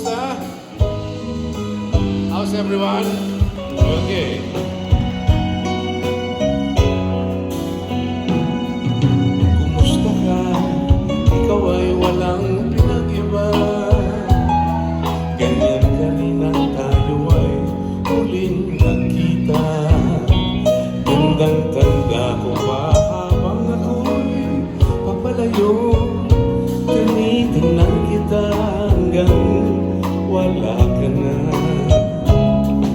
Kumusta? How's everyone? Okay. Kumusta ka? Ikaw ay walang pinag-iba. Ganyan ka rin ang tayo ay huling nagkita. Tandang-tanda ko pa habang ako'y papalayo. Tinitingnan kita hanggang wala ka na.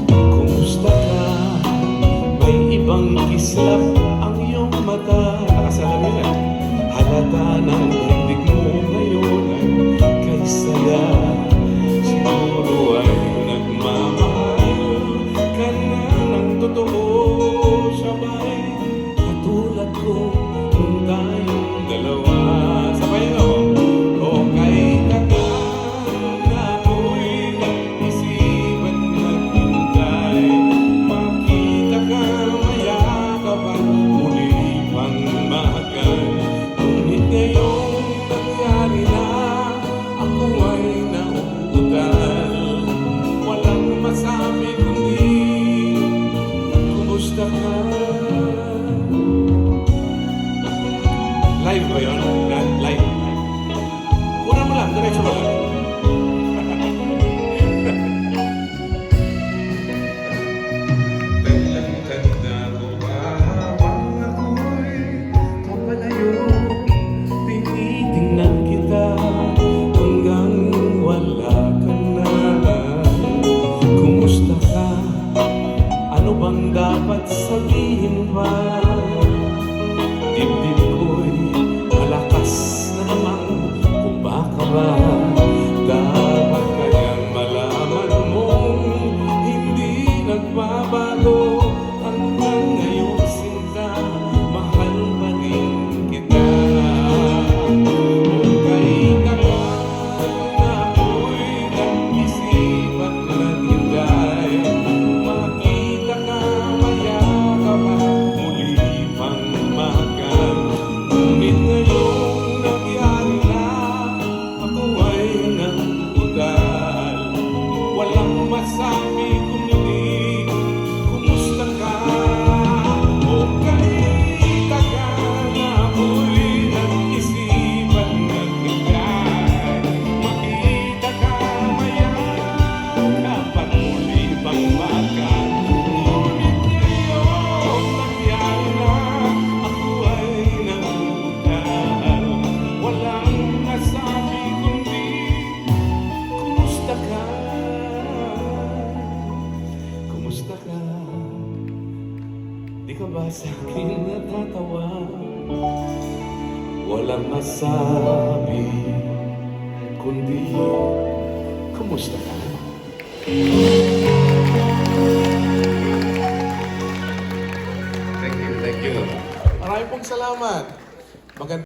Kumusta ka? May ibang kislap ang iyong mata. Nakasalamin na. Halata ng bibig mo ngayon ay kay saya. Siguro ay nagmamahal ka na ng totoo. Sabay katulad ko nung tayong dalawa. Sabay o kay tagal na ako'y nag-isipan naghintay. Makita ka, mayakapan, muli pang mahal. Ngunit ngayong nangyari na, ako ay nauutal. Walang masabi kundi kumusta ka? Live ba yun? Live. Una mo lang, diretso mo lang. Tanda ko ba habang ako'y papalayo? Tinitingnan kita hanggang wala ka na. Kumusta ka? Ano bang dapat sabihin pa? Dibdib ko'y malakas na naman. Kung baka ba dapat kayang malaman mong hindi nagbabago hanggang ngayon, sinta, mahal pa rin kita. Kay tagal na ako'y nag-isipan naghintay. Makita ka, mayakapan, muli pang mahal. Ngunit ngayong nangyari na, ako ay nauutal. Walang masabi kundi kumusta ka? O kay tagal na ako'y nag-isipan naghintay. Makita ka, mayakapan, muli pang mahal. Ngunit ngayong nangyari na, ako ay nauutal. Walang masabi kundi kumusta ka? Kumusta ka? Di ka ba sa akin natatawa? Walang masabi kundi kumusta ka? Thank you. Maraming pong salamat. Maganda.